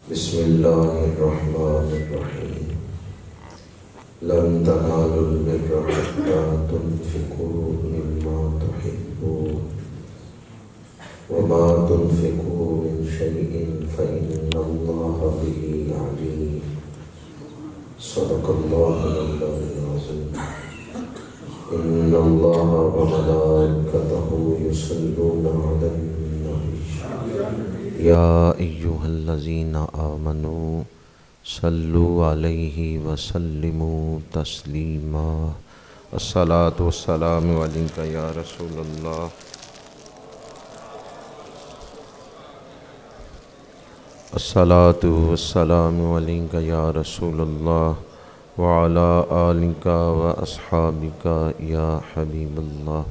بسم الله الرحمن الرحيم لن تنالوا البر حتى تنفقوا مما تحبون وما تنفقوا من شيء فإن الله به عليم صدق الله العظيم إن الله وملائكته يصلون على النبي يا أيها الذين آمنوا صلوا عليه وسلموا تسليما الصلاة والسلام عليك يا رسول الله الصلاة والسلام عليك يا رسول الله وعلى آلك وأصحابك يا حبيب الله۔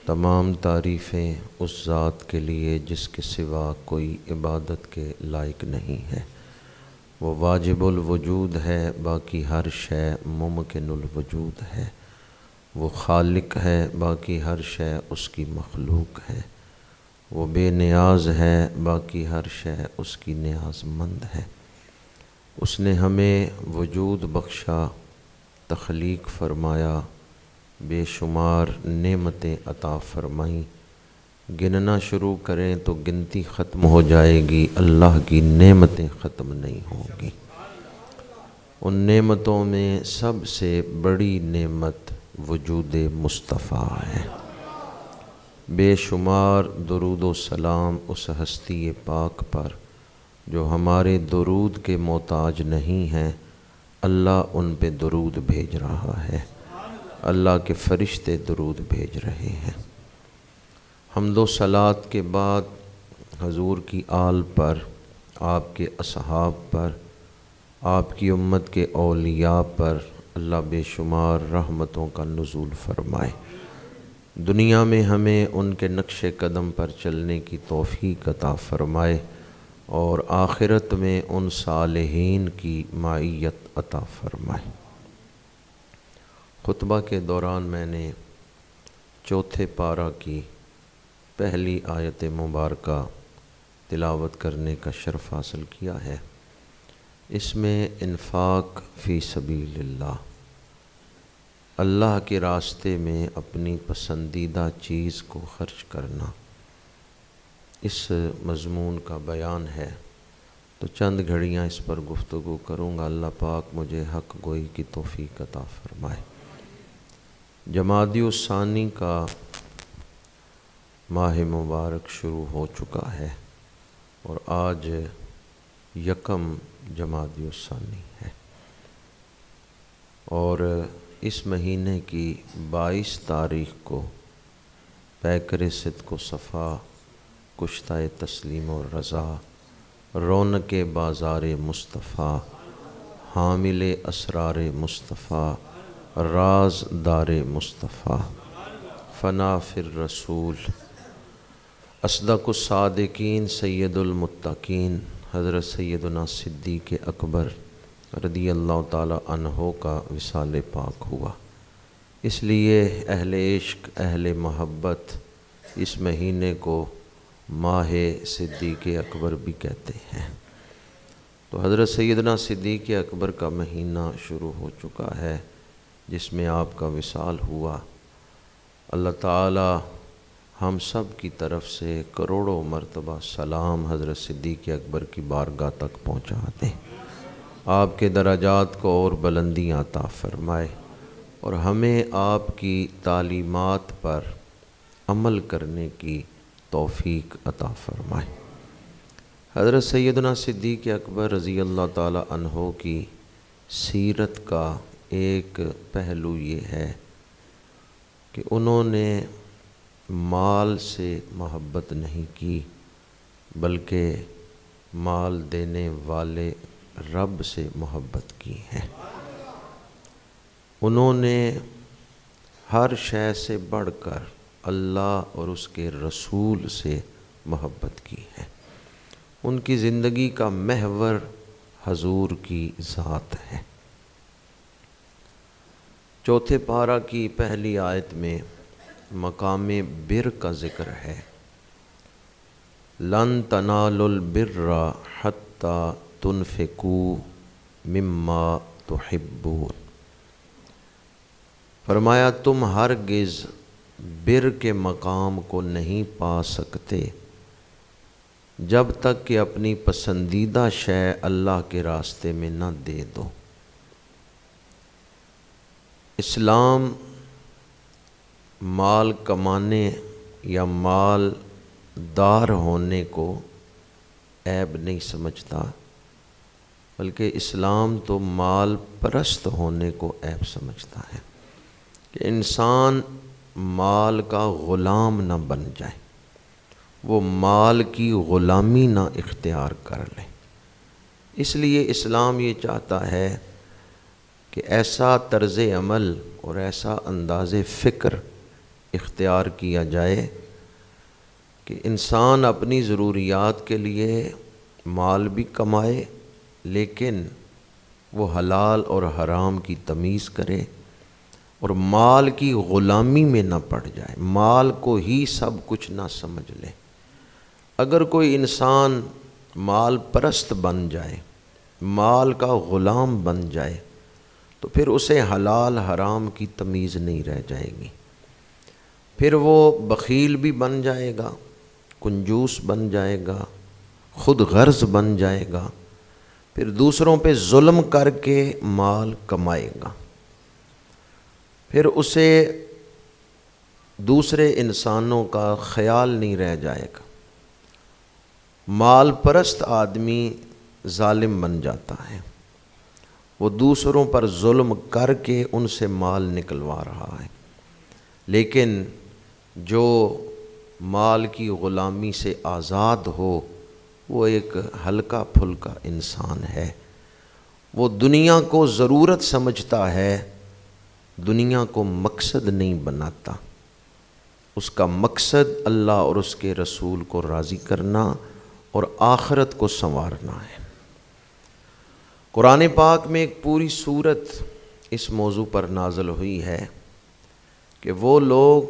تمام تعریفیں اس ذات کے لیے جس کے سوا کوئی عبادت کے لائق نہیں ہے۔ وہ واجب الوجود ہے، باقی ہر شے ممکن الوجود ہے۔ وہ خالق ہے، باقی ہر شے اس کی مخلوق ہے۔ وہ بے نیاز ہے، باقی ہر شے اس کی نیاز مند ہے۔ اس نے ہمیں وجود بخشا، تخلیق فرمایا، بے شمار نعمتیں عطا فرمائیں۔ گننا شروع کریں تو گنتی ختم ہو جائے گی، اللہ کی نعمتیں ختم نہیں ہوں گی۔ ان نعمتوں میں سب سے بڑی نعمت وجود مصطفیٰ ہے۔ بے شمار درود و سلام اس ہستی پاک پر جو ہمارے درود کے محتاج نہیں ہیں۔ اللہ ان پہ درود بھیج رہا ہے، اللہ کے فرشتے درود بھیج رہے ہیں۔ حمد و صلوات کے بعد حضور کی آل پر، آپ کے اصحاب پر، آپ کی امت کے اولیاء پر اللہ بے شمار رحمتوں کا نزول فرمائے۔ دنیا میں ہمیں ان کے نقش قدم پر چلنے کی توفیق عطا فرمائے، اور آخرت میں ان صالحین کی معیت عطا فرمائے۔ خطبہ کے دوران میں نے چوتھے پارہ کی پہلی آیت مبارکہ تلاوت کرنے کا شرف حاصل کیا ہے۔ اس میں انفاق فی سبیل اللہ، اللہ کے راستے میں اپنی پسندیدہ چیز کو خرچ کرنا، اس مضمون کا بیان ہے۔ تو چند گھڑیاں اس پر گفتگو کروں گا۔ اللہ پاک مجھے حق گوئی کی توفیق عطا فرمائے۔ جمادی الثانی کا ماہ مبارک شروع ہو چکا ہے، اور آج یکم جمادی الثانی ہے، اور اس مہینے کی 22 تاریخ کو پیکر صدق و صفا، کشتہ تسلیم و رضا، رونق بازار مصطفیٰ، حامل اسرار مصطفیٰ، راز دار مصطفیٰ، فنا فی الرسول، اصدق الصادقین، سید المتقین، حضرت سیدنا صدیق اکبر رضی اللہ تعالی عنہ کا وصال پاک ہوا۔ اس لیے اہل عشق، اہل محبت اس مہینے کو ماہ صدیق اکبر بھی کہتے ہیں۔ تو حضرت سیدنا صدیق اکبر کا مہینہ شروع ہو چکا ہے، جس میں آپ کا وصال ہوا۔ اللہ تعالی ہم سب کی طرف سے کروڑوں مرتبہ سلام حضرت صدیق اکبر کی بارگاہ تک پہنچا دیں، آپ کے درجات کو اور بلندیاں عطا فرمائے، اور ہمیں آپ کی تعلیمات پر عمل کرنے کی توفیق عطا فرمائے۔ حضرت سیدنا صدیق اکبر رضی اللہ تعالی عنہ کی سیرت کا ایک پہلو یہ ہے کہ انہوں نے مال سے محبت نہیں کی، بلکہ مال دینے والے رب سے محبت کی ہے۔ انہوں نے ہر شے سے بڑھ کر اللہ اور اس کے رسول سے محبت کی ہے۔ ان کی زندگی کا محور حضور کی ذات ہے۔ چوتھے پارہ کی پہلی آیت میں مقام بر کا ذکر ہے۔ لن تنالوا البر حتی حتی تنفقوا مما تحبون۔ فرمایا تم ہرگز بر کے مقام کو نہیں پا سکتے جب تک کہ اپنی پسندیدہ شے اللہ کے راستے میں نہ دے دو۔ اسلام مال کمانے یا مال دار ہونے کو عیب نہیں سمجھتا، بلکہ اسلام تو مال پرست ہونے کو عیب سمجھتا ہے کہ انسان مال کا غلام نہ بن جائے، وہ مال کی غلامی نہ اختیار کر لے۔ اس لیے اسلام یہ چاہتا ہے کہ ایسا طرز عمل اور ایسا انداز فکر اختیار کیا جائے کہ انسان اپنی ضروریات کے لیے مال بھی کمائے، لیکن وہ حلال اور حرام کی تمیز کرے اور مال کی غلامی میں نہ پڑ جائے، مال کو ہی سب کچھ نہ سمجھ لے۔ اگر کوئی انسان مال پرست بن جائے، مال کا غلام بن جائے، تو پھر اسے حلال حرام کی تمیز نہیں رہ جائے گی، پھر وہ بخیل بھی بن جائے گا، کنجوس بن جائے گا، خود غرض بن جائے گا، پھر دوسروں پہ ظلم کر کے مال کمائے گا، پھر اسے دوسرے انسانوں کا خیال نہیں رہ جائے گا۔ مال پرست آدمی ظالم بن جاتا ہے، وہ دوسروں پر ظلم کر کے ان سے مال نکلوا رہا ہے، لیکن جو مال کی غلامی سے آزاد ہو وہ ایک ہلکا پھلکا انسان ہے، وہ دنیا کو ضرورت سمجھتا ہے، دنیا کو مقصد نہیں بناتا۔ اس کا مقصد اللہ اور اس کے رسول کو راضی کرنا اور آخرت کو سنوارنا ہے۔ قرآن پاک میں ایک پوری سورت اس موضوع پر نازل ہوئی ہے کہ وہ لوگ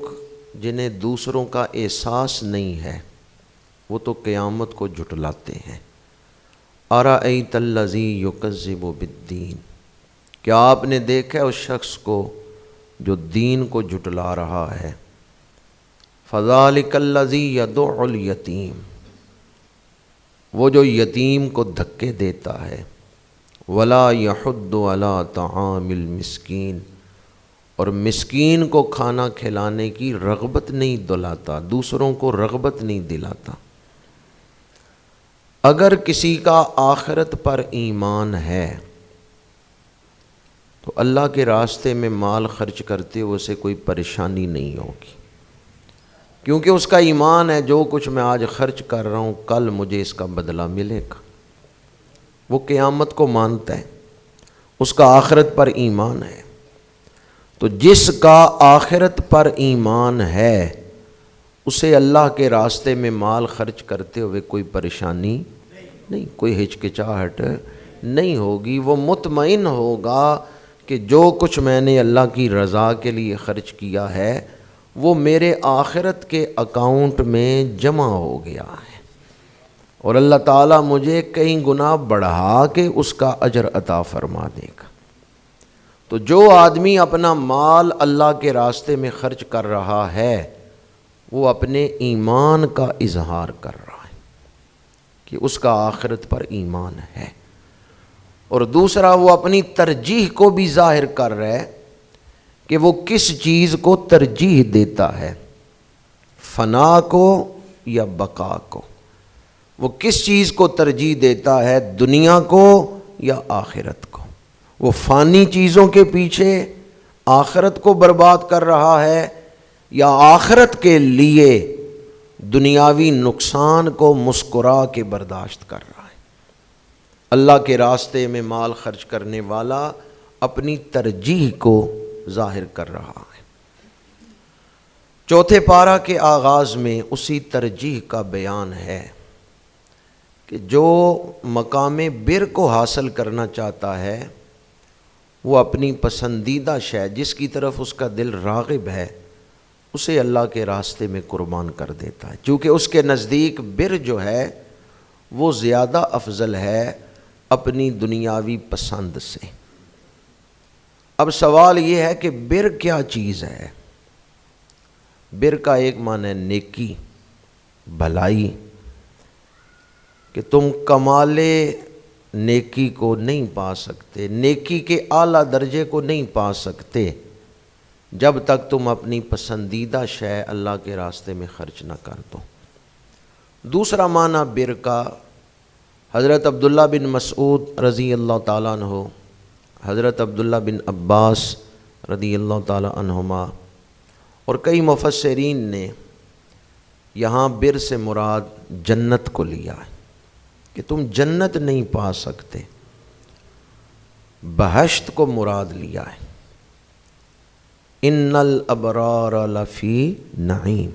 جنہیں دوسروں کا احساس نہیں ہے وہ تو قیامت کو جھٹلاتے ہیں۔ أَرَأَيْتَ الَّذِي يُكَذِّبُ بِالدِّينِ، کیا آپ نے دیکھا اس شخص کو جو دین کو جھٹلا رہا ہے؟ فَذَلِكَ الَّذِي يَدُعُّ الْيَتِيمَ، وہ جو یتیم کو دھکے دیتا ہے، وَلَا يَحُضُّ عَلَىٰ طَعَامِ الْمِسْكِينِ، اور مسکین کو کھانا کھلانے کی رغبت نہیں دلاتا، دوسروں کو رغبت نہیں دلاتا۔ اگر کسی کا آخرت پر ایمان ہے تو اللہ کے راستے میں مال خرچ کرتے ہوئے اسے کوئی پریشانی نہیں ہوگی، کیونکہ اس کا ایمان ہے جو کچھ میں آج خرچ کر رہا ہوں کل مجھے اس کا بدلہ ملے گا۔ وہ قیامت کو مانتا ہے، اس کا آخرت پر ایمان ہے۔ تو جس کا آخرت پر ایمان ہے اسے اللہ کے راستے میں مال خرچ کرتے ہوئے کوئی پریشانی نہیں، کوئی ہچکچاہٹ نہیں ہوگی، وہ مطمئن ہوگا کہ جو کچھ میں نے اللہ کی رضا کے لیے خرچ کیا ہے وہ میرے آخرت کے اکاؤنٹ میں جمع ہو گیا ہے، اور اللہ تعالیٰ مجھے کئی گنا بڑھا کے اس کا اجر عطا فرما دے گا۔ تو جو آدمی اپنا مال اللہ کے راستے میں خرچ کر رہا ہے وہ اپنے ایمان کا اظہار کر رہا ہے کہ اس کا آخرت پر ایمان ہے، اور دوسرا وہ اپنی ترجیح کو بھی ظاہر کر رہا ہے کہ وہ کس چیز کو ترجیح دیتا ہے، فنا کو یا بقا کو، وہ کس چیز کو ترجیح دیتا ہے، دنیا کو یا آخرت کو۔ وہ فانی چیزوں کے پیچھے آخرت کو برباد کر رہا ہے یا آخرت کے لیے دنیاوی نقصان کو مسکرا کے برداشت کر رہا ہے۔ اللہ کے راستے میں مال خرچ کرنے والا اپنی ترجیح کو ظاہر کر رہا ہے۔ چوتھے پارہ کے آغاز میں اسی ترجیح کا بیان ہے کہ جو مقام بر کو حاصل کرنا چاہتا ہے وہ اپنی پسندیدہ شے جس کی طرف اس کا دل راغب ہے اسے اللہ کے راستے میں قربان کر دیتا ہے، چونکہ اس کے نزدیک بر جو ہے وہ زیادہ افضل ہے اپنی دنیاوی پسند سے۔ اب سوال یہ ہے کہ بر کیا چیز ہے؟ بر کا ایک معنی ہے نیکی، بھلائی، کہ تم کمال نیکی کو نہیں پا سکتے، نیکی کے اعلیٰ درجے کو نہیں پا سکتے جب تک تم اپنی پسندیدہ شے اللہ کے راستے میں خرچ نہ کر دو۔ دوسرا معنی بر کا، حضرت عبداللہ بن مسعود رضی اللہ تعالیٰ عنہ، حضرت عبداللہ بن عباس رضی اللہ تعالیٰ عنہما اور کئی مفسرین نے یہاں بر سے مراد جنت کو لیا ہے کہ تم جنت نہیں پا سکتے، بہشت کو مراد لیا ہے۔ ان الابرار لفی نعیم،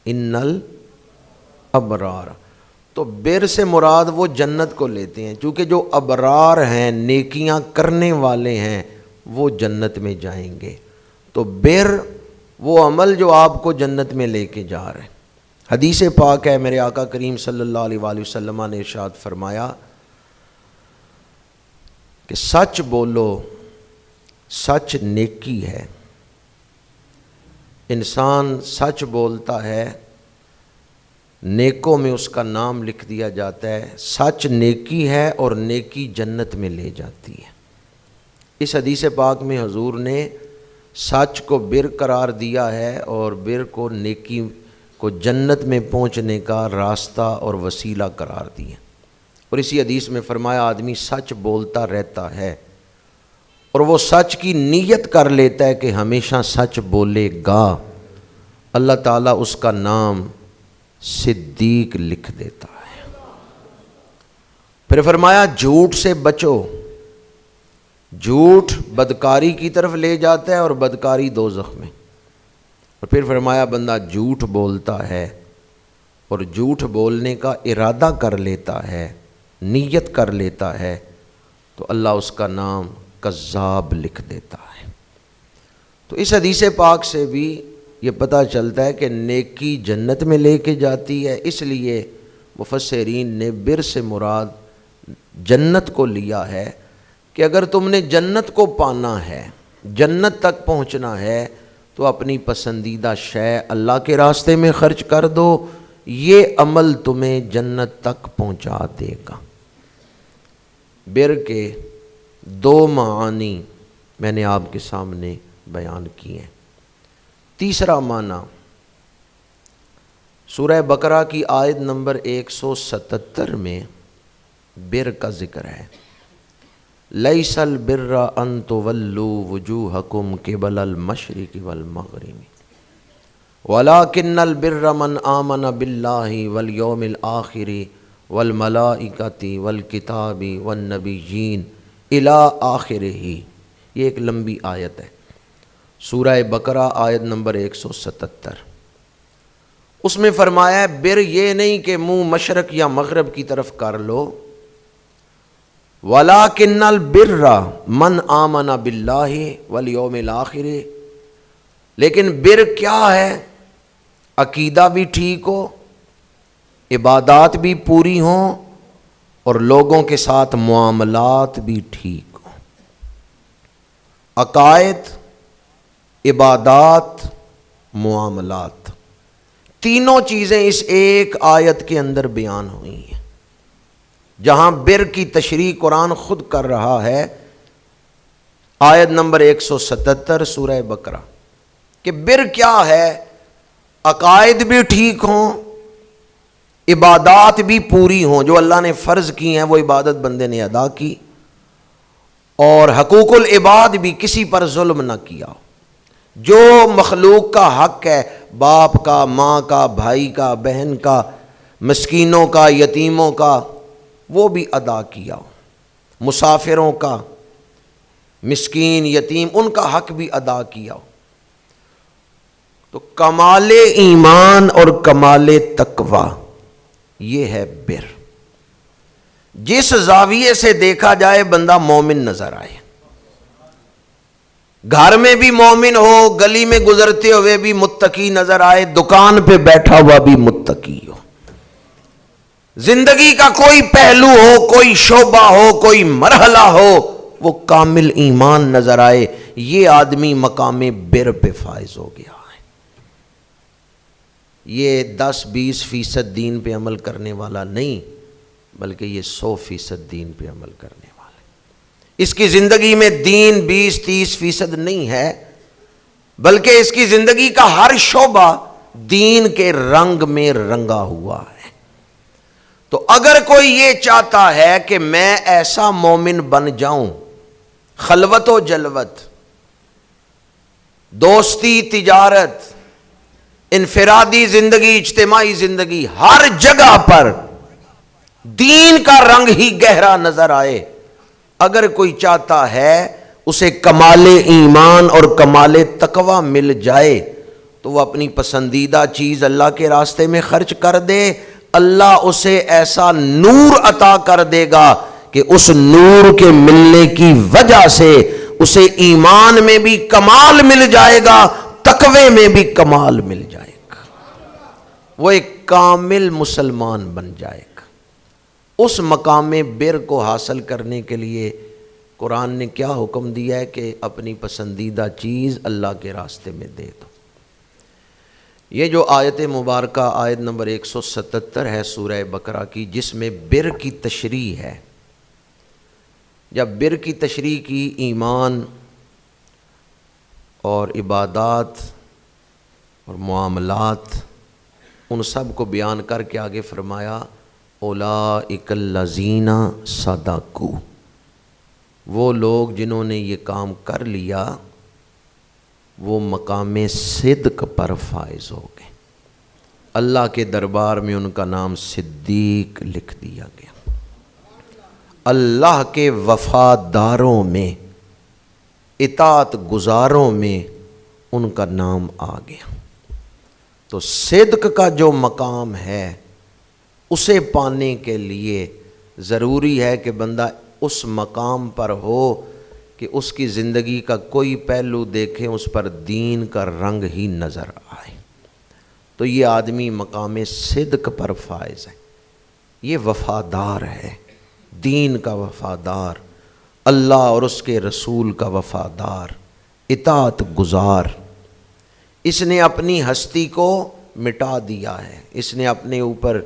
ان الابرار، تو بر سے مراد وہ جنت کو لیتے ہیں، چونکہ جو ابرار ہیں، نیکیاں کرنے والے ہیں، وہ جنت میں جائیں گے۔ تو بر وہ عمل جو آپ کو جنت میں لے کے جا رہے ہیں۔ حدیث پاک ہے، میرے آقا کریم صلی اللہ علیہ وآلہ وسلم نے ارشاد فرمایا کہ سچ بولو، سچ نیکی ہے۔ انسان سچ بولتا ہے، نیکوں میں اس کا نام لکھ دیا جاتا ہے۔ سچ نیکی ہے اور نیکی جنت میں لے جاتی ہے۔ اس حدیث پاک میں حضور نے سچ کو بر قرار دیا ہے اور بر کو نیکی کو جنت میں پہنچنے کا راستہ اور وسیلہ قرار دیا۔ اور اسی حدیث میں فرمایا آدمی سچ بولتا رہتا ہے اور وہ سچ کی نیت کر لیتا ہے کہ ہمیشہ سچ بولے گا، اللہ تعالیٰ اس کا نام صدیق لکھ دیتا ہے۔ پھر فرمایا جھوٹ سے بچو، جھوٹ بدکاری کی طرف لے جاتا ہے اور بدکاری دوزخ میں۔ اور پھر فرمایا بندہ جھوٹ بولتا ہے اور جھوٹ بولنے کا ارادہ کر لیتا ہے، نیت کر لیتا ہے، تو اللہ اس کا نام کذاب لکھ دیتا ہے۔ تو اس حدیث پاک سے بھی یہ پتہ چلتا ہے کہ نیکی جنت میں لے کے جاتی ہے، اس لیے مفسرین نے بر سے مراد جنت کو لیا ہے کہ اگر تم نے جنت کو پانا ہے، جنت تک پہنچنا ہے، تو اپنی پسندیدہ شے اللہ کے راستے میں خرچ کر دو، یہ عمل تمہیں جنت تک پہنچا دے گا۔ بر کے دو معانی میں نے آپ کے سامنے بیان کیے ہیں۔ تیسرا معنی سورہ بقرہ کی آیت نمبر 177 میں بر کا ذکر ہے۔ لیس البر ان تولوا وجوہکم قبل المشرق والمغرب ولکن البر من آمن باللہ والیوم الآخر والملائکۃ والکتاب والنبیین الی آخرہ۔ یہ ایک لمبی آیت ہے، سورہ بقرہ آیت نمبر 177۔ اس میں فرمایا ہے بر یہ نہیں کہ منہ مشرق یا مغرب کی طرف کر لو، وَلَٰكِنَّ الْبِرَّ مَنْ آمَنَ بِاللَّهِ وَالْيَوْمِ الْآخِرِ، لیکن بر کیا ہے؟ عقیدہ بھی ٹھیک ہو، عبادات بھی پوری ہوں اور لوگوں کے ساتھ معاملات بھی ٹھیک ہوں۔ عقائد، عبادات، معاملات، تینوں چیزیں اس ایک آیت کے اندر بیان ہوئی ہیں۔ جہاں بر کی تشریح قرآن خود کر رہا ہے، آیت نمبر 177 سورہ بقرہ، کہ بر کیا ہے؟ عقائد بھی ٹھیک ہوں، عبادات بھی پوری ہوں، جو اللہ نے فرض کی ہیں وہ عبادت بندے نے ادا کی، اور حقوق العباد بھی کسی پر ظلم نہ کیا ہو۔ جو مخلوق کا حق ہے، باپ کا، ماں کا، بھائی کا، بہن کا، مسکینوں کا، یتیموں کا، وہ بھی ادا کیا ہو۔ مسافروں کا، مسکین، یتیم، ان کا حق بھی ادا کیا ہو۔ تو کمال ایمان اور کمال تقوی یہ ہے بر۔ جس زاویے سے دیکھا جائے بندہ مومن نظر آئے، گھر میں بھی مومن ہو، گلی میں گزرتے ہوئے بھی متقی نظر آئے، دکان پہ بیٹھا ہوا بھی متقی ہو، زندگی کا کوئی پہلو ہو، کوئی شعبہ ہو، کوئی مرحلہ ہو، وہ کامل ایمان نظر آئے، یہ آدمی مقام بر پہ فائز ہو گیا ہے۔ یہ 10-20% دین پہ عمل کرنے والا نہیں، بلکہ یہ 100% دین پہ عمل کرنے والا ہے۔ اس کی زندگی میں دین 20-30% نہیں ہے، بلکہ اس کی زندگی کا ہر شعبہ دین کے رنگ میں رنگا ہوا ہے۔ تو اگر کوئی یہ چاہتا ہے کہ میں ایسا مومن بن جاؤں، خلوت و جلوت، دوستی، تجارت، انفرادی زندگی، اجتماعی زندگی، ہر جگہ پر دین کا رنگ ہی گہرا نظر آئے، اگر کوئی چاہتا ہے اسے کمال ایمان اور کمال تقوی مل جائے تو وہ اپنی پسندیدہ چیز اللہ کے راستے میں خرچ کر دے، اللہ اسے ایسا نور عطا کر دے گا کہ اس نور کے ملنے کی وجہ سے اسے ایمان میں بھی کمال مل جائے گا، تقوی میں بھی کمال مل جائے گا، وہ ایک کامل مسلمان بن جائے گا۔ اس مقام بر کو حاصل کرنے کے لیے قرآن نے کیا حکم دیا ہے کہ اپنی پسندیدہ چیز اللہ کے راستے میں دے دو۔ یہ جو آیت مبارکہ آیت نمبر 177 ہے سورہ بقرہ کی، جس میں بر کی تشریح ہے۔ جب بر کی تشریح کی، ایمان اور عبادات اور معاملات، ان سب کو بیان کر کے آگے فرمایا اولئک الذین صدقوا، وہ لوگ جنہوں نے یہ کام کر لیا وہ مقام صدق پر فائز ہو گئے، اللہ کے دربار میں ان کا نام صدیق لکھ دیا گیا، اللہ کے وفاداروں میں، اطاعت گزاروں میں ان کا نام آ گیا۔ تو صدق کا جو مقام ہے اسے پانے کے لیے ضروری ہے کہ بندہ اس مقام پر ہو کہ اس کی زندگی کا کوئی پہلو دیکھیں اس پر دین کا رنگ ہی نظر آئے، تو یہ آدمی مقام صدق پر فائز ہے، یہ وفادار ہے، دین کا وفادار، اللہ اور اس کے رسول کا وفادار، اطاعت گزار۔ اس نے اپنی ہستی کو مٹا دیا ہے، اس نے اپنے اوپر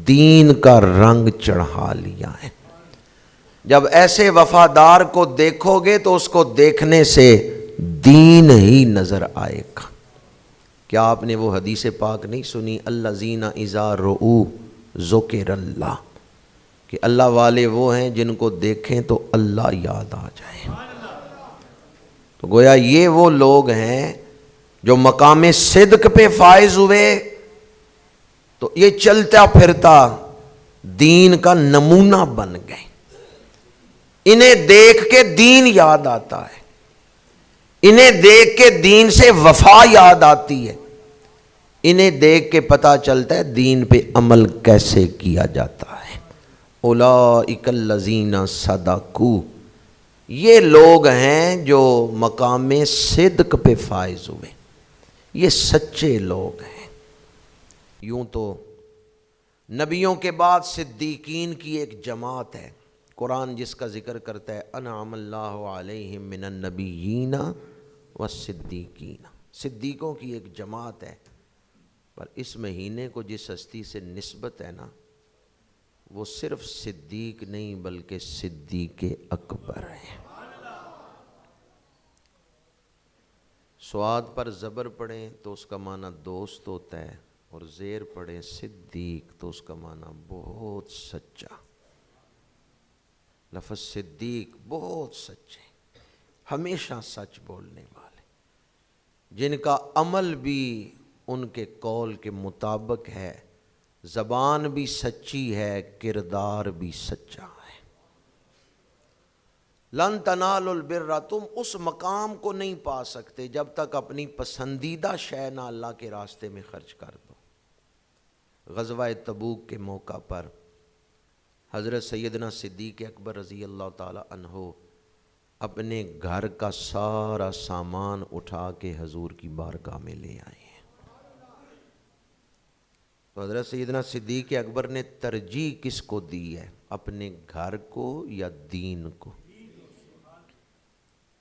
دین کا رنگ چڑھا لیا ہے۔ جب ایسے وفادار کو دیکھو گے تو اس کو دیکھنے سے دین ہی نظر آئے گا۔ کیا آپ نے وہ حدیث پاک نہیں سنی، الذین اذا رؤوا ذکر اللہ، کہ اللہ والے وہ ہیں جن کو دیکھیں تو اللہ یاد آ جائے۔ تو گویا یہ وہ لوگ ہیں جو مقام صدق پہ فائز ہوئے، تو یہ چلتا پھرتا دین کا نمونہ بن گئے، انہیں دیکھ کے دین یاد آتا ہے، انہیں دیکھ کے دین سے وفا یاد آتی ہے، انہیں دیکھ کے پتہ چلتا ہے دین پہ عمل کیسے کیا جاتا ہے۔ اولئک الذین صدقوا، یہ لوگ ہیں جو مقام صدق پہ فائز ہوئے، یہ سچے لوگ ہیں۔ یوں تو نبیوں کے بعد صدیقین کی ایک جماعت ہے، قرآن جس کا ذکر کرتا ہے انعم اللہ علیہم من النبیین والصدیقین، صدیقوں کی ایک جماعت ہے، پر اس مہینے کو جس ہستی سے نسبت ہے نا، وہ صرف صدیق نہیں بلکہ صدیق اکبر ہے۔ سواد پر زبر پڑھیں تو اس کا معنی دوست ہوتا ہے، اور زیر پڑھیں صدیق تو اس کا معنی بہت سچا۔ لفظ صدیق بہت سچے، ہمیشہ سچ بولنے والے، جن کا عمل بھی ان کے قول کے مطابق ہے، زبان بھی سچی ہے، کردار بھی سچا ہے۔ لن تنالوا البر، تم اس مقام کو نہیں پا سکتے جب تک اپنی پسندیدہ شے نہ اللہ کے راستے میں خرچ کر دو۔ غزوہ تبوک کے موقع پر حضرت سیدنا صدیق اکبر رضی اللہ تعالی عنہ اپنے گھر کا سارا سامان اٹھا کے حضور کی بارگاہ میں لے آئے ہیں۔ تو حضرت سیدنا صدیق اکبر نے ترجیح کس کو دی ہے؟ اپنے گھر کو یا دین کو؟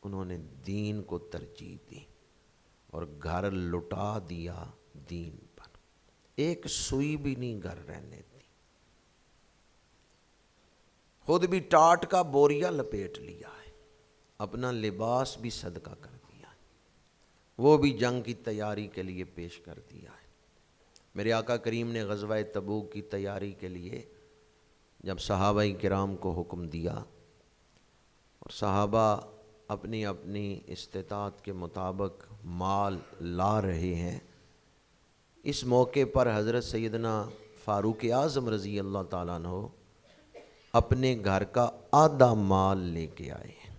انہوں نے دین کو ترجیح دی اور گھر لٹا دیا دین پر، ایک سوئی بھی نہیں گھر رہنے دی، خود بھی ٹاٹ کا بوریا لپیٹ لیا ہے، اپنا لباس بھی صدقہ کر دیا ہے، وہ بھی جنگ کی تیاری کے لیے پیش کر دیا ہے۔ میرے آقا کریم نے غزوہ تبوک کی تیاری کے لیے جب صحابہ کرام کو حکم دیا اور صحابہ اپنی اپنی استطاعت کے مطابق مال لا رہے ہیں، اس موقع پر حضرت سیدنا فاروق اعظم رضی اللہ تعالیٰ عنہ اپنے گھر کا آدھا مال لے کے آئے ہیں،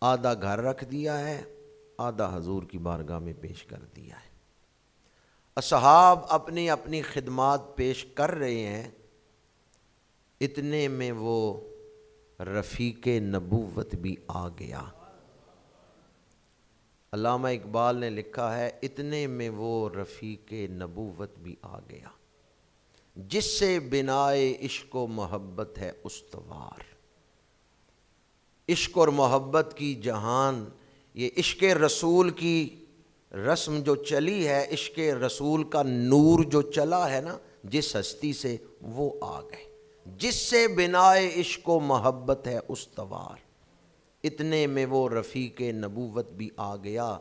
آدھا گھر رکھ دیا ہے، آدھا حضور کی بارگاہ میں پیش کر دیا ہے۔ اصحاب اپنی اپنی خدمات پیش کر رہے ہیں، اتنے میں وہ رفیق نبوت بھی آ گیا۔ علامہ اقبال نے لکھا ہے، اتنے میں وہ رفیق نبوت بھی آ گیا، جس سے بنائے عشق و محبت ہے استوار۔ عشق اور محبت کی جہان، یہ عشق رسول کی رسم جو چلی ہے، عشق رسول کا نور جو چلا ہے نا جس ہستی سے، وہ آ گئے، جس سے بنائے عشق و محبت ہے استوار۔ اتنے میں وہ رفیق نبوت بھی آ گیا،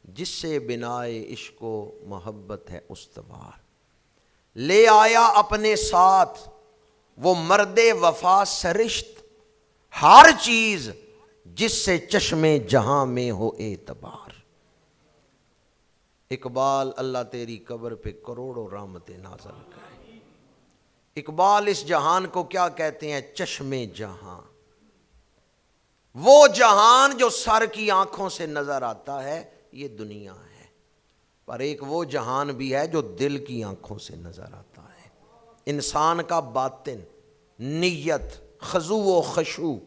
جس سے بنائے عشق و محبت ہے استوار۔ لے آیا اپنے ساتھ وہ مرد وفا سرشت، ہر چیز جس سے چشم جہاں میں ہو اعتبار۔ اقبال اللہ تیری قبر پہ کروڑوں رحمتیں نازل کرے۔ اقبال اس جہان کو کیا کہتے ہیں؟ چشم جہاں، وہ جہان جو سر کی آنکھوں سے نظر آتا ہے، یہ دنیا ہے، پر ایک وہ جہان بھی ہے جو دل کی آنکھوں سے نظر آتا ہے، انسان کا باطن، نیت، خضوع و خشوع۔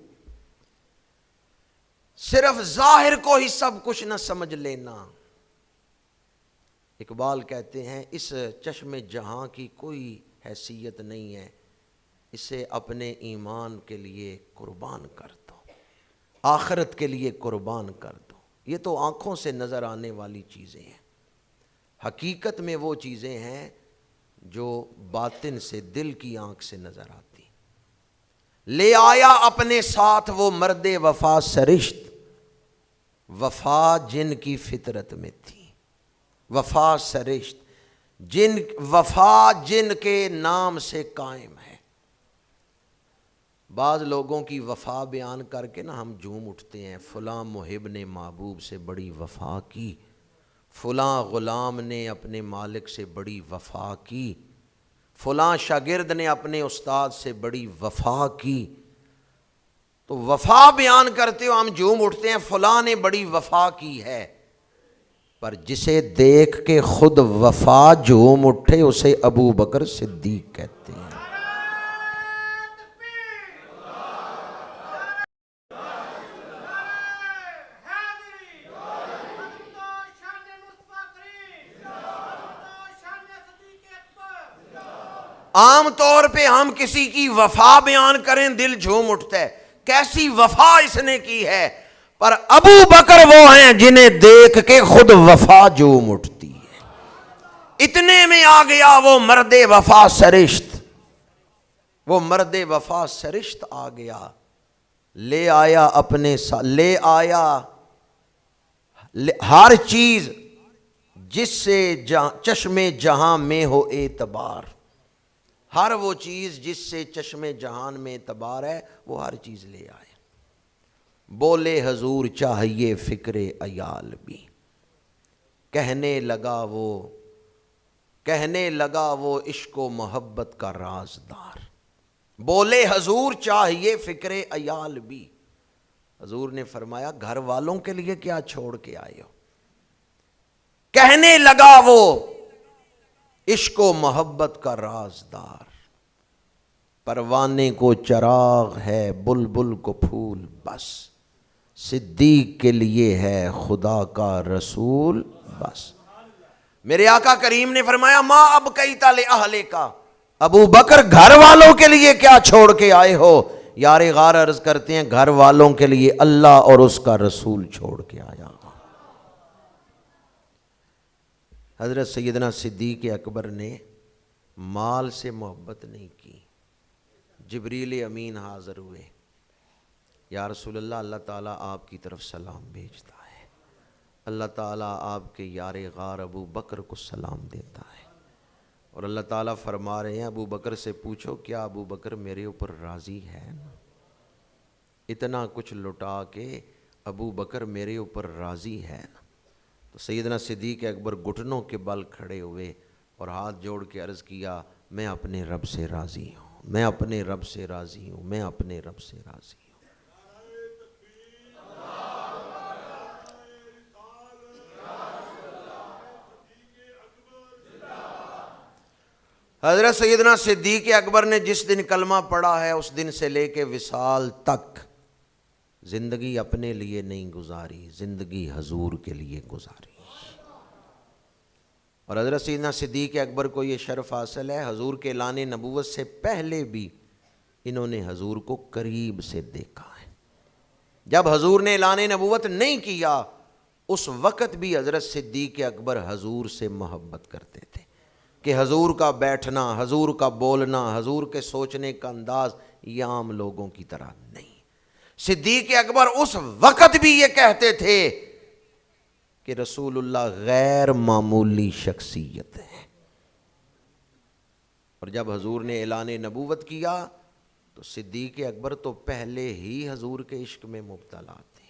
صرف ظاہر کو ہی سب کچھ نہ سمجھ لینا۔ اقبال کہتے ہیں اس چشم جہاں کی کوئی حیثیت نہیں ہے، اسے اپنے ایمان کے لیے قربان کر دو، آخرت کے لیے قربان کر دو۔ یہ تو آنکھوں سے نظر آنے والی چیزیں ہیں، حقیقت میں وہ چیزیں ہیں جو باطن سے، دل کی آنکھ سے نظر آتی۔ لے آیا اپنے ساتھ وہ مرد وفا سرشت، وفا جن کی فطرت میں تھی، وفا سرشت، وفا جن کے نام سے قائم ہے۔ بعض لوگوں کی وفا بیان کر کے نا ہم جھوم اٹھتے ہیں، فلاں محب نے محبوب سے بڑی وفا کی، فلاں غلام نے اپنے مالک سے بڑی وفا کی، فلاں شاگرد نے اپنے استاد سے بڑی وفا کی۔ تو وفا بیان کرتے ہو ہم جھوم اٹھتے ہیں، فلاں نے بڑی وفا کی ہے، پر جسے دیکھ کے خود وفا جھوم اٹھے اسے ابو بکر صدیق کہتے ہیں۔ عام طور پہ ہم کسی کی وفا بیان کریں دل جھوم اٹھتا ہے، کیسی وفا اس نے کی ہے، پر ابو بکر وہ ہیں جنہیں دیکھ کے خود وفا جھوم اٹھتی ہے۔ اتنے میں آ گیا وہ مرد وفا سرشت، وہ مرد وفا سرشت آ گیا، لے آیا اپنے ساتھ، لے آیا ہر چیز جس سے چشم جہاں میں ہو اعتبار، ہر وہ چیز جس سے چشم جہان میں اعتبار ہے وہ ہر چیز لے آئے۔ بولے حضور چاہیے فکر عیال بھی، کہنے لگا وہ عشق و محبت کا رازدار۔ بولے حضور چاہیے فکر عیال بھی، حضور نے فرمایا گھر والوں کے لیے کیا چھوڑ کے آئے ہو؟ کہنے لگا وہ عشق و محبت کا رازدار، پروانے کو چراغ ہے بلبل کو پھول بس، صدیق کے لیے ہے خدا کا رسول بس۔ میرے آقا کریم نے فرمایا ما ابقیت لأہلک، ابو بکر گھر والوں کے لیے کیا چھوڑ کے آئے ہو؟ یار غار عرض کرتے ہیں گھر والوں کے لیے اللہ اور اس کا رسول چھوڑ کے آیا۔ حضرت سیدنا صدیق اکبر نے مال سے محبت نہیں کی۔ جبریل امین حاضر ہوئے، یا رسول اللہ، اللہ تعالیٰ آپ کی طرف سلام بھیجتا ہے، اللہ تعالیٰ آپ کے یار غار ابو بکر کو سلام دیتا ہے، اور اللہ تعالیٰ فرما رہے ہیں ابو بکر سے پوچھو کیا ابو بکر میرے اوپر راضی ہے نا؟ اتنا کچھ لٹا کے ابو بکر میرے اوپر راضی ہے نا؟ تو سیدنا صدیق اکبر گھٹنوں کے بل کھڑے ہوئے اور ہاتھ جوڑ کے عرض کیا میں اپنے رب سے راضی ہوں، میں اپنے رب سے راضی ہوں، میں اپنے رب سے راضی ہوں۔ حضرت سیدنا صدیق اکبر نے جس دن کلمہ پڑھا ہے اس دن سے لے کے وصال تک زندگی اپنے لیے نہیں گزاری، زندگی حضور کے لیے گزاری۔ اور حضرت سیدنا صدیق اکبر کو یہ شرف حاصل ہے، حضور کے اعلان نبوت سے پہلے بھی انہوں نے حضور کو قریب سے دیکھا ہے۔ جب حضور نے اعلان نبوت نہیں کیا اس وقت بھی حضرت صدیق اکبر حضور سے محبت کرتے تھے کہ حضور کا بیٹھنا، حضور کا بولنا، حضور کے سوچنے کا انداز یہ عام لوگوں کی طرح نہیں۔ صدیق اکبر اس وقت بھی یہ کہتے تھے کہ رسول اللہ غیر معمولی شخصیت ہے، اور جب حضور نے اعلان نبوت کیا تو صدیق اکبر تو پہلے ہی حضور کے عشق میں مبتلا تھے،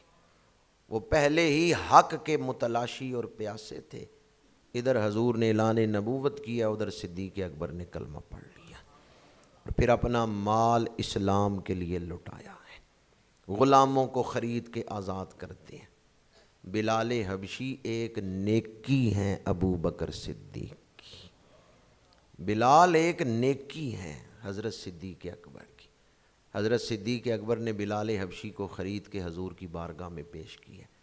وہ پہلے ہی حق کے متلاشی اور پیاسے تھے۔ ادھر حضور نے اعلان نبوت کیا، ادھر صدیق اکبر نے کلمہ پڑھ لیا اور پھر اپنا مال اسلام کے لیے لٹایا ہے، غلاموں کو خرید کے آزاد کرتے ہیں۔ بلال حبشی ایک نیکی ہیں ابو بکر صدیق کی، بلال ایک نیکی ہیں حضرت صدیق اکبر کی۔ حضرت صدیق اکبر نے بلال حبشی کو خرید کے حضور کی بارگاہ میں پیش کی ہے،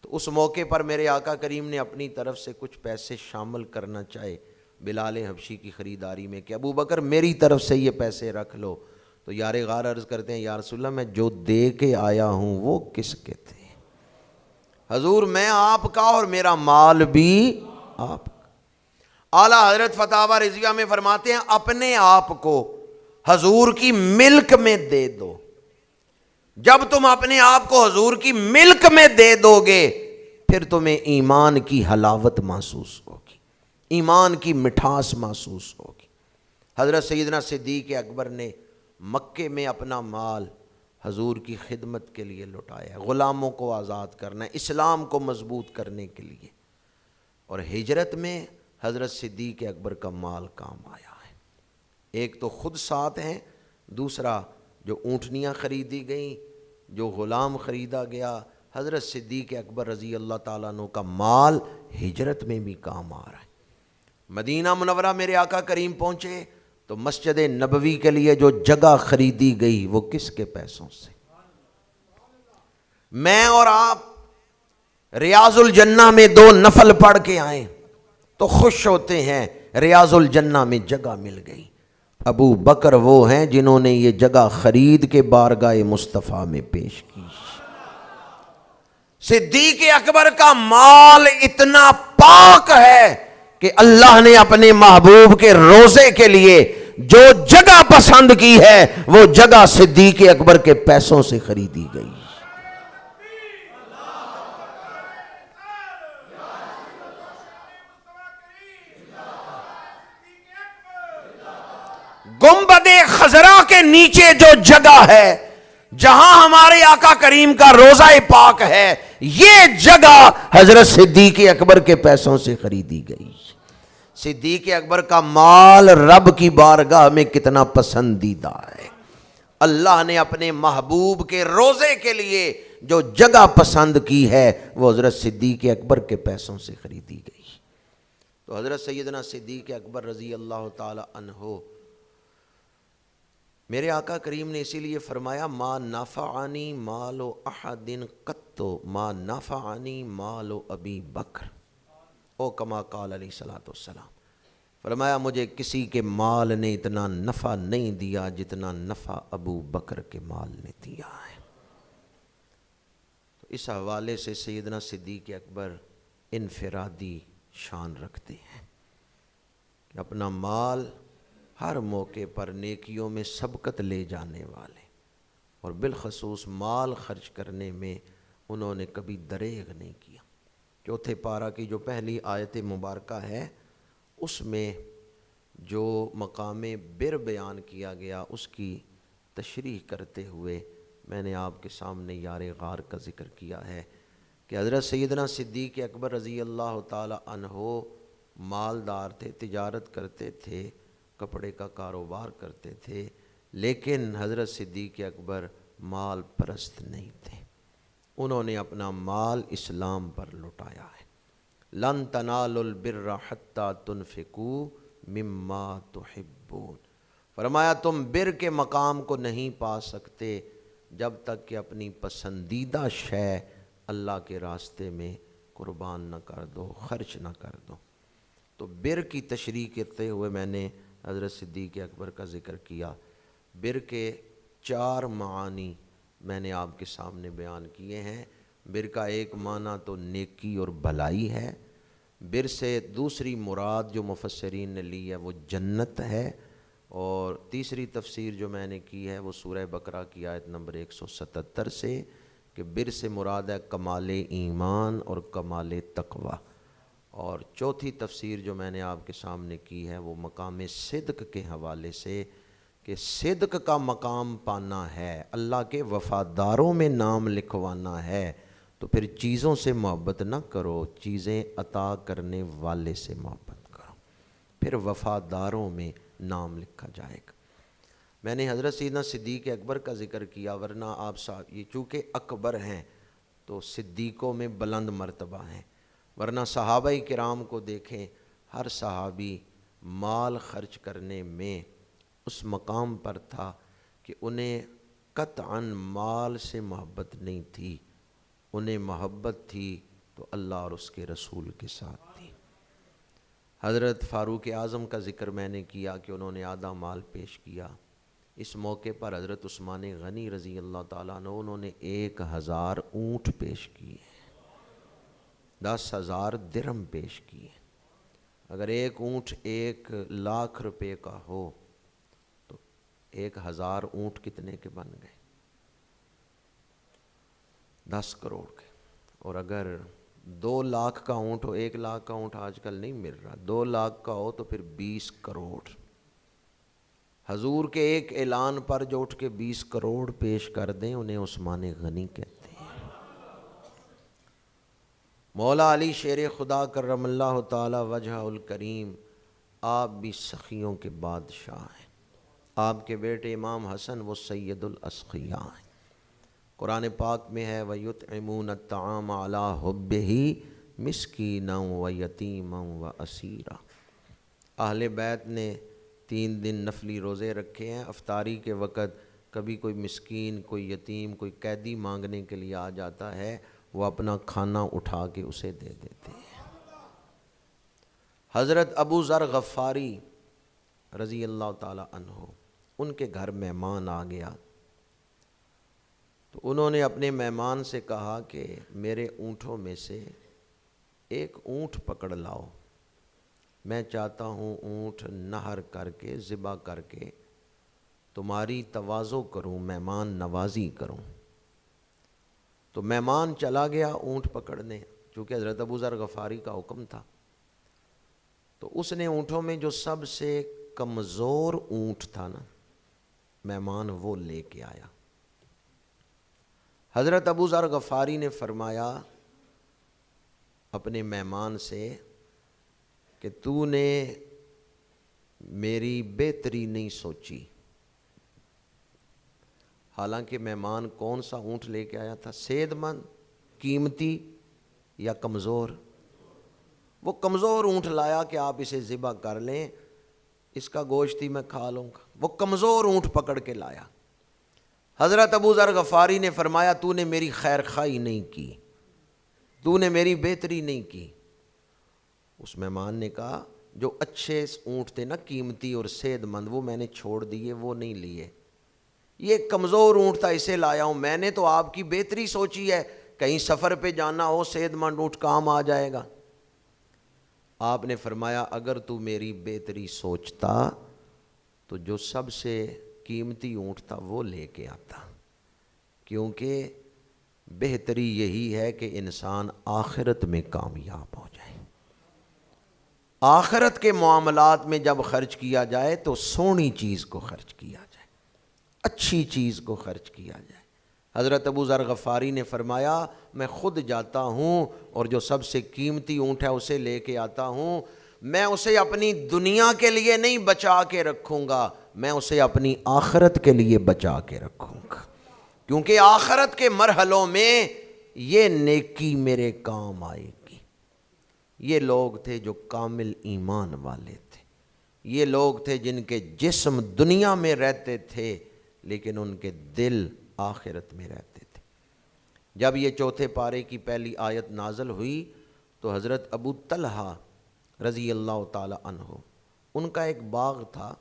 تو اس موقع پر میرے آقا کریم نے اپنی طرف سے کچھ پیسے شامل کرنا چاہے بلال حبشی کی خریداری میں کہ ابو بکر میری طرف سے یہ پیسے رکھ لو، تو یار غار عرض کرتے ہیں یا رسول اللہ میں جو دے کے آیا ہوں وہ کس کے تھے؟ حضور میں آپ کا اور میرا مال بھی آپ کا۔ اعلیٰ حضرت فتاوی رضویہ میں فرماتے ہیں اپنے آپ کو حضور کی ملک میں دے دو، جب تم اپنے آپ کو حضور کی ملک میں دے دو گے پھر تمہیں ایمان کی حلاوت محسوس ہوگی، ایمان کی مٹھاس محسوس ہوگی۔ حضرت سیدنا صدیق اکبر نے مکے میں اپنا مال حضور کی خدمت کے لیے لٹایا، غلاموں کو آزاد کرنا، اسلام کو مضبوط کرنے کے لیے، اور ہجرت میں حضرت صدیق اکبر کا مال کام آیا ہے۔ ایک تو خود ساتھ ہیں، دوسرا جو اونٹنیاں خریدی گئیں، جو غلام خریدا گیا، حضرت صدیق اکبر رضی اللہ تعالیٰ عنہ کا مال ہجرت میں بھی کام آ رہا ہے۔ مدینہ منورہ میرے آقا کریم پہنچے تو مسجد نبوی کے لیے جو جگہ خریدی گئی وہ کس کے پیسوں سے؟ میں اور آپ ریاض الجنہ میں 2 نفل پڑھ کے آئیں تو خوش ہوتے ہیں، ریاض الجنہ میں جگہ مل گئی۔ ابو بکر وہ ہیں جنہوں نے یہ جگہ خرید کے بارگاہ مصطفیٰ میں پیش کی۔ صدیق اکبر کا مال اتنا پاک ہے کہ اللہ نے اپنے محبوب کے روزے کے لیے جو جگہ پسند کی ہے وہ جگہ صدیق اکبر کے پیسوں سے خریدی گئی۔ گنبد خضرا کے نیچے جو جگہ ہے جہاں ہمارے آقا کریم کا روضہ پاک ہے، یہ جگہ حضرت صدیق اکبر کے پیسوں سے خریدی گئی۔ صدیق اکبر کا مال رب کی بارگاہ میں کتنا پسندیدہ ہے۔ اللہ نے اپنے محبوب کے روضے کے لیے جو جگہ پسند کی ہے وہ حضرت صدیق اکبر کے پیسوں سے خریدی گئی۔ تو حضرت سیدنا صدیق اکبر رضی اللہ تعالی عنہ، میرے آقا کریم نے اسی لیے فرمایا ما نفعنی مال احد قط ما نفعنی مال ابی بکر، او کما قال علیہ الصلوۃ والسلام، فرمایا مجھے کسی کے مال نے اتنا نفع نہیں دیا جتنا نفع ابو بکر کے مال نے دیا ہے۔ تو اس حوالے سے سیدنا صدیق اکبر انفرادی شان رکھتے ہیں کہ اپنا مال ہر موقع پر نیکیوں میں سبقت لے جانے والے، اور بالخصوص مال خرچ کرنے میں انہوں نے کبھی دریغ نہیں کیا۔ چوتھے پارہ کی جو پہلی آیت مبارکہ ہے اس میں جو مقام بر بیان کیا گیا اس کی تشریح کرتے ہوئے میں نے آپ کے سامنے یار غار کا ذکر کیا ہے کہ حضرت سیدنا صدیق اکبر رضی اللہ تعالی عنہ مالدار تھے، تجارت کرتے تھے، کپڑے کا کاروبار کرتے تھے، لیکن حضرت صدیق اکبر مال پرست نہیں تھے۔ انہوں نے اپنا مال اسلام پر لٹایا ہے۔ لن تنالوا البر حتی تنفقوا مما تحبون، فرمایا تم بر کے مقام کو نہیں پا سکتے جب تک کہ اپنی پسندیدہ شے اللہ کے راستے میں قربان نہ کر دو، خرچ نہ کر دو۔ تو بر کی تشریح کرتے ہوئے میں نے حضرت صدیق اکبر کا ذکر کیا۔ بر کے 4 معانی میں نے آپ کے سامنے بیان کیے ہیں۔ بر کا ایک معنی تو نیکی اور بھلائی ہے، بر سے دوسری مراد جو مفسرین نے لی ہے وہ جنت ہے، اور تیسری تفسیر جو میں نے کی ہے وہ سورہ بقرہ کی آیت نمبر 177 سے کہ بر سے مراد ہے کمال ایمان اور کمال تقوی، اور چوتھی تفسیر جو میں نے آپ کے سامنے کی ہے وہ مقام صدق کے حوالے سے کہ صدق کا مقام پانا ہے، اللہ کے وفاداروں میں نام لکھوانا ہے، تو پھر چیزوں سے محبت نہ کرو، چیزیں عطا کرنے والے سے محبت کرو، پھر وفاداروں میں نام لکھا جائے گا۔ میں نے حضرت سیدنا صدیق اکبر کا ذکر کیا، ورنہ آپ صاحب یہ چونکہ اکبر ہیں تو صدیقوں میں بلند مرتبہ ہیں، ورنہ صحابہ کرام کو دیکھیں، ہر صحابی مال خرچ کرنے میں اس مقام پر تھا کہ انہیں قطعاً مال سے محبت نہیں تھی، انہیں محبت تھی تو اللہ اور اس کے رسول کے ساتھ تھی۔ حضرت فاروق اعظم کا ذکر میں نے کیا کہ انہوں نے آدھا مال پیش کیا۔ اس موقع پر حضرت عثمان غنی رضی اللہ تعالیٰ عنہ انہوں نے 1000 اونٹ پیش کیے، 10,000 درہم پیش کیے۔ اگر ایک اونٹ 1,00,000 روپے کا ہو تو 1000 اونٹ کتنے کے بن گئے؟ 10 کروڑ کے۔ اور اگر 2,00,000 کا اونٹ ہو، 1,00,000 کا اونٹ آج کل نہیں مل رہا، 2,00,000 کا ہو تو پھر 20 کروڑ۔ حضور کے ایک اعلان پر جو اٹھ کے 20 کروڑ پیش کر دیں انہیں عثمان غنی کہتے ہیں۔ مولا علی شیر خدا کرم اللہ تعالی وجہ الکریم، آپ بھی سخیوں کے بادشاہ ہیں، آپ کے بیٹے امام حسن وہ سید الاسقیاء ہیں۔ قرآن پاک میں ہے وَيُطْعِمُونَ الطَّعَامَ عَلَىٰ حُبِّهِ مِسْكِينًا وَيَتِيمًا وَأَسِيرًا۔ اہل بیت نے 3 دن نفلی روزے رکھے ہیں، افطاری کے وقت کبھی کوئی مسکین، کوئی یتیم، کوئی قیدی مانگنے کے لیے آ جاتا ہے، وہ اپنا کھانا اٹھا کے اسے دے دیتے ہیں۔ حضرت ابو ذر غفاری رضی اللہ تعالی عنہ، ان کے گھر مہمان آ گیا تو انہوں نے اپنے مہمان سے کہا کہ میرے اونٹوں میں سے ایک اونٹ پکڑ لاؤ، میں چاہتا ہوں اونٹ نہر کر کے ذبح کر کے تمہاری تواضع کروں، مہمان نوازی کروں۔ تو مہمان چلا گیا اونٹ پکڑنے، چونکہ حضرت ابو ذر غفاری کا حکم تھا، تو اس نے اونٹوں میں جو سب سے کمزور اونٹ تھا نا، مہمان وہ لے کے آیا۔ حضرت ابو ذر غفاری نے فرمایا اپنے مہمان سے کہ تو نے میری بہتری نہیں سوچی۔ حالانکہ مہمان کون سا اونٹ لے کے آیا تھا؟ صحت مند، قیمتی یا کمزور؟ وہ کمزور اونٹ لایا کہ آپ اسے ذبح کر لیں، اس کا گوشت ہی میں کھا لوں گا۔ وہ کمزور اونٹ پکڑ کے لایا۔ حضرت ابو ذر غفاری نے فرمایا تو نے میری خیر خواہی نہیں کی، تو نے میری بہتری نہیں کی۔ اس مہمان نے کہا جو اچھے اونٹ تھے نا، قیمتی اور صحت مند، وہ میں نے چھوڑ دیے، وہ نہیں لیے، یہ کمزور اونٹ تھا اسے لایا ہوں، میں نے تو آپ کی بہتری سوچی ہے، کہیں سفر پہ جانا ہو صحت مند اونٹ کام آ جائے گا۔ آپ نے فرمایا اگر تو میری بہتری سوچتا تو جو سب سے قیمتی اونٹ تھا وہ لے کے آتا، کیونکہ بہتری یہی ہے کہ انسان آخرت میں کامیاب ہو جائے۔ آخرت کے معاملات میں جب خرچ کیا جائے تو سونی چیز کو خرچ کیا جائے، اچھی چیز کو خرچ کیا جائے۔ حضرت ابو ذر غفاری نے فرمایا میں خود جاتا ہوں اور جو سب سے قیمتی اونٹ ہے اسے لے کے آتا ہوں، میں اسے اپنی دنیا کے لیے نہیں بچا کے رکھوں گا، میں اسے اپنی آخرت کے لیے بچا کے رکھوں گا، کیونکہ آخرت کے مرحلوں میں یہ نیکی میرے کام آئے گی۔ یہ لوگ تھے جو کامل ایمان والے تھے، یہ لوگ تھے جن کے جسم دنیا میں رہتے تھے لیکن ان کے دل آخرت میں رہتے تھے۔ جب یہ چوتھے پارے کی پہلی آیت نازل ہوئی تو حضرت ابو طلحہ رضی اللہ تعالی عنہ، ان کا ایک باغ تھا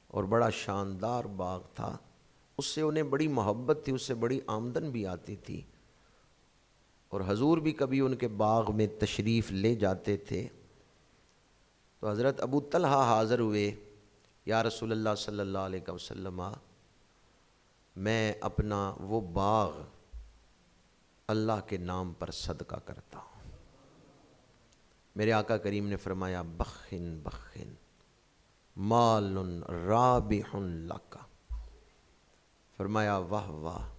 اور بڑا شاندار باغ تھا، اس سے انہیں بڑی محبت تھی، اس سے بڑی آمدن بھی آتی تھی، اور حضور بھی کبھی ان کے باغ میں تشریف لے جاتے تھے۔ تو حضرت ابو طلحہ حاضر ہوئے، یا رسول اللہ صلی اللہ علیہ وسلم، میں اپنا وہ باغ اللہ کے نام پر صدقہ کرتا ہوں۔ میرے آقا کریم نے فرمایا بخن بخن مال رابح لک، فرمایا واہ واہ،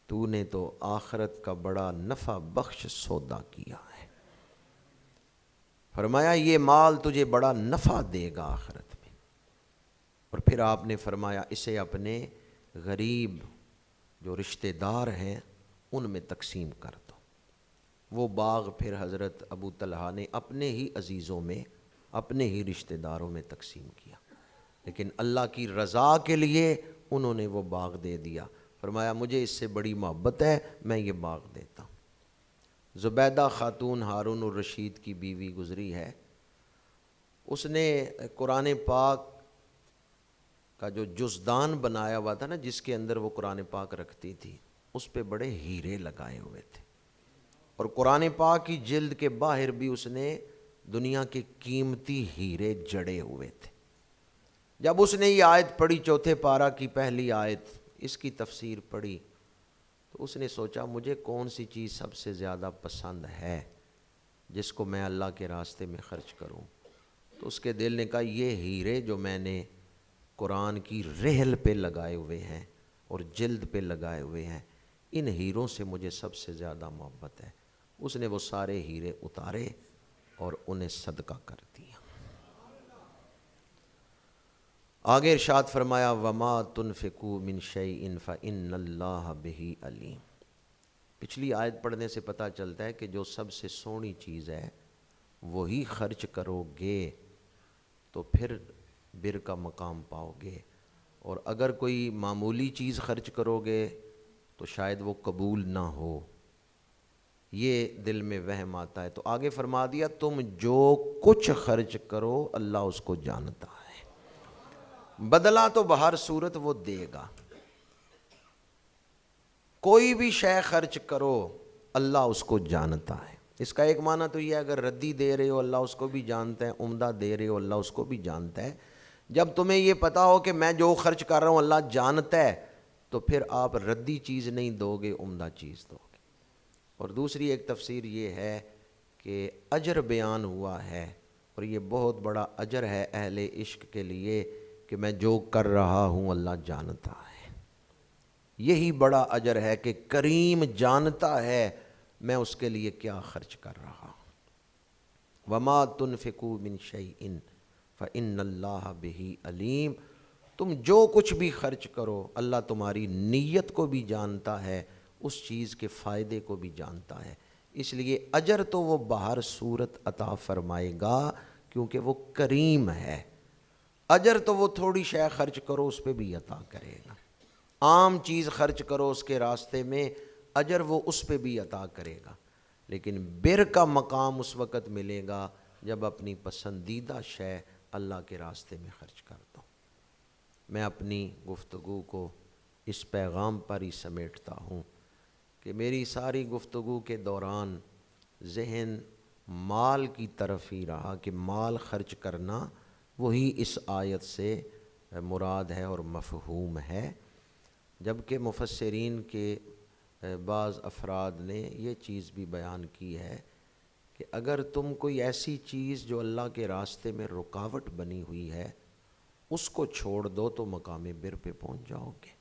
تو نے تو آخرت کا بڑا نفع بخش سودا کیا ہے، فرمایا یہ مال تجھے بڑا نفع دے گا آخرت میں۔ اور پھر آپ نے فرمایا اسے اپنے غریب جو رشتہ دار ہیں ان میں تقسیم کر دو۔ وہ باغ پھر حضرت ابو طلحہ نے اپنے ہی عزیزوں میں، اپنے ہی رشتہ داروں میں تقسیم کیا، لیکن اللہ کی رضا کے لیے انہوں نے وہ باغ دے دیا، فرمایا مجھے اس سے بڑی محبت ہے، میں یہ باغ دیتا ہوں۔ زبیدہ خاتون ہارون الرشید کی بیوی گزری ہے، اس نے قرآن پاک کا جو جزدان بنایا ہوا تھا نا، جس کے اندر وہ قرآن پاک رکھتی تھی، اس پہ بڑے ہیرے لگائے ہوئے تھے، اور قرآن پاک کی جلد کے باہر بھی اس نے دنیا کے قیمتی ہیرے جڑے ہوئے تھے۔ جب اس نے یہ آیت پڑھی، چوتھے پارہ کی پہلی آیت، اس کی تفسیر پڑھی، تو اس نے سوچا مجھے کون سی چیز سب سے زیادہ پسند ہے جس کو میں اللہ کے راستے میں خرچ کروں، تو اس کے دل نے کہا یہ ہیرے جو میں نے قرآن کی رحل پہ لگائے ہوئے ہیں اور جلد پہ لگائے ہوئے ہیں، ان ہیروں سے مجھے سب سے زیادہ محبت ہے۔ اس نے وہ سارے ہیرے اتارے اور انہیں صدقہ کر دیا۔ آگے ارشاد فرمایا وَمَا تُنْفِقُوا مِنْ شَيْءٍ فَإِنَّ اللَّهَ بِهِ عَلِيمٌ۔ پچھلی آیت پڑھنے سے پتہ چلتا ہے کہ جو سب سے سونی چیز ہے وہی خرچ کرو گے تو پھر بر کا مقام پاؤ گے، اور اگر کوئی معمولی چیز خرچ کرو گے تو شاید وہ قبول نہ ہو، یہ دل میں وہم آتا ہے۔ تو آگے فرما دیا تم جو کچھ خرچ کرو اللہ اس کو جانتا ہے، بدلہ تو بہر صورت وہ دے گا۔ کوئی بھی شے خرچ کرو اللہ اس کو جانتا ہے۔ اس کا ایک معنی تو یہ ہے اگر ردی دے رہے ہو اللہ اس کو بھی جانتا ہے، عمدہ دے رہے ہو اللہ اس کو بھی جانتا ہے۔ جب تمہیں یہ پتہ ہو کہ میں جو خرچ کر رہا ہوں اللہ جانتا ہے تو پھر آپ ردی چیز نہیں دو گے، عمدہ چیز دو گے۔ اور دوسری ایک تفسیر یہ ہے کہ اجر بیان ہوا ہے، اور یہ بہت بڑا اجر ہے اہل عشق کے لیے کہ میں جو کر رہا ہوں اللہ جانتا ہے۔ یہی بڑا اجر ہے کہ کریم جانتا ہے میں اس کے لیے کیا خرچ کر رہا ہوں۔ وَمَا تُنْفِقُوا مِنْ شَيْءٍ فَإِنَّ اللَّهَ بِهِ عَلِيمٌ۔ تم جو کچھ بھی خرچ کرو اللہ تمہاری نیت کو بھی جانتا ہے، اس چیز کے فائدے کو بھی جانتا ہے، اس لیے اجر تو وہ بہر صورت عطا فرمائے گا کیونکہ وہ کریم ہے۔ اجر تو وہ تھوڑی شے خرچ کرو اس پہ بھی عطا کرے گا، عام چیز خرچ کرو اس کے راستے میں اجر وہ اس پہ بھی عطا کرے گا، لیکن بر کا مقام اس وقت ملے گا جب اپنی پسندیدہ شے اللہ کے راستے میں خرچ کر دو۔ میں اپنی گفتگو کو اس پیغام پر ہی سمیٹتا ہوں کہ میری ساری گفتگو کے دوران ذہن مال کی طرف ہی رہا کہ مال خرچ کرنا وہی اس آیت سے مراد ہے اور مفہوم ہے، جبکہ مفسرین کے بعض افراد نے یہ چیز بھی بیان کی ہے کہ اگر تم کوئی ایسی چیز جو اللہ کے راستے میں رکاوٹ بنی ہوئی ہے اس کو چھوڑ دو تو مقام بر پہ پہنچ جاؤ گے۔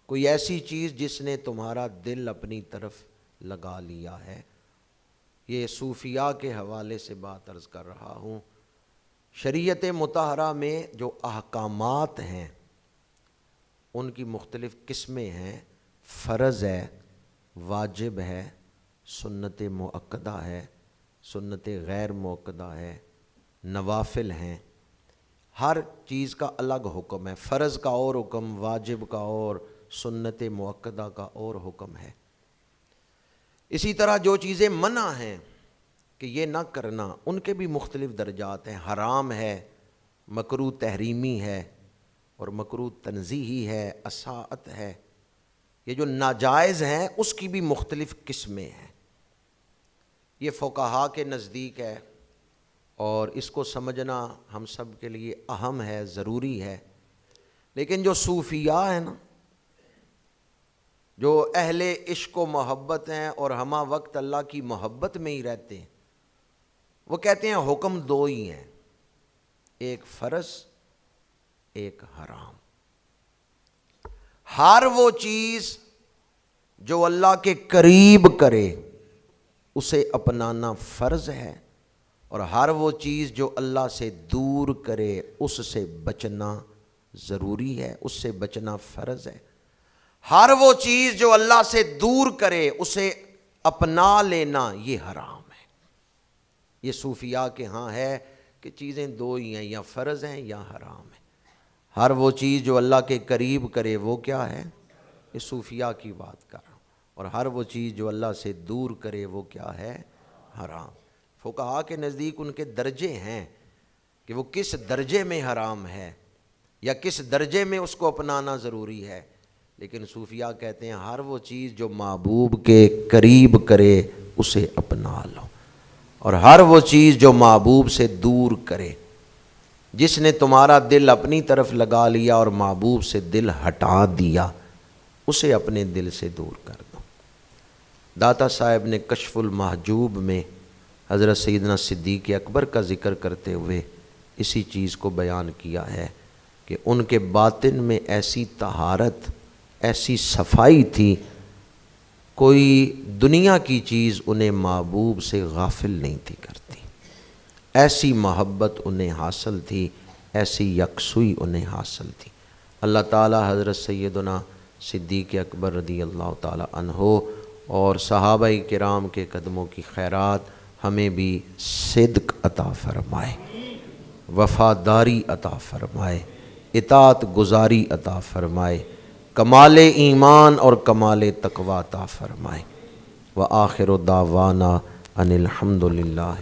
کوئی ایسی چیز جس نے تمہارا دل اپنی طرف لگا لیا ہے، یہ صوفیاء کے حوالے سے بات عرض کر رہا ہوں۔ شریعت مطہرہ میں جو احکامات ہیں ان کی مختلف قسمیں ہیں، فرض ہے، واجب ہے، سنت مؤکدہ ہے، سنت غیر مؤکدہ ہے، نوافل ہیں۔ ہر چیز کا الگ حکم ہے، فرض کا اور حکم، واجب کا اور، سنت مؤکدہ کا اور حکم ہے۔ اسی طرح جو چیزیں منع ہیں کہ یہ نہ کرنا، ان کے بھی مختلف درجات ہیں۔ حرام ہے، مکروہ تحریمی ہے، اور مکروہ تنزیہی ہے، اساءت ہے۔ یہ جو ناجائز ہیں اس کی بھی مختلف قسمیں ہیں۔ یہ فقہاء کے نزدیک ہے اور اس کو سمجھنا ہم سب کے لیے اہم ہے، ضروری ہے۔ لیکن جو صوفیاء ہیں نا، جو اہل عشق و محبت ہیں اور ہمہ وقت اللہ کی محبت میں ہی رہتے ہیں، وہ کہتے ہیں حکم دو ہی ہیں، ایک فرض، ایک حرام۔ ہر وہ چیز جو اللہ کے قریب کرے اسے اپنانا فرض ہے، اور ہر وہ چیز جو اللہ سے دور کرے اس سے بچنا ضروری ہے، اس سے بچنا فرض ہے۔ ہر وہ چیز جو اللہ سے دور کرے اسے اپنا لینا یہ حرام ہے۔ یہ صوفیاء کے ہاں ہے کہ چیزیں دو ہی ہیں، یا فرض ہیں یا حرام ہیں۔ ہر وہ چیز جو اللہ کے قریب کرے وہ کیا ہے؟ یہ صوفیاء کی بات کر رہا ہوں۔ اور ہر وہ چیز جو اللہ سے دور کرے وہ کیا ہے؟ حرام۔ فقہاء کے نزدیک ان کے درجے ہیں کہ وہ کس درجے میں حرام ہے یا کس درجے میں اس کو اپنانا ضروری ہے، لیکن صوفیاء کہتے ہیں ہر وہ چیز جو محبوب کے قریب کرے اسے اپنا لو، اور ہر وہ چیز جو محبوب سے دور کرے۔ جس نے تمہارا دل اپنی طرف لگا لیا اور محبوب سے دل ہٹا دیا اسے اپنے دل سے دور کر دو۔ داتا صاحب نے کشف المحجوب میں حضرت سیدنا صدیق اکبر کا ذکر کرتے ہوئے اسی چیز کو بیان کیا ہے کہ ان کے باطن میں ایسی طہارت، ایسی صفائی تھی، کوئی دنیا کی چیز انہیں محبوب سے غافل نہیں تھی کرتی۔ ایسی محبت انہیں حاصل تھی، ایسی یکسوئی انہیں حاصل تھی۔ اللہ تعالی حضرت سیدنا صدیق اکبر رضی اللہ تعالی عنہ اور صحابہ کرام کے قدموں کی خیرات ہمیں بھی صدق عطا فرمائے، وفاداری عطا فرمائے، اطاعت گزاری عطا فرمائے، کمال ایمان اور کمال تقوی عطا فرمائے۔ وآخر دعوانا ان الحمد للہ۔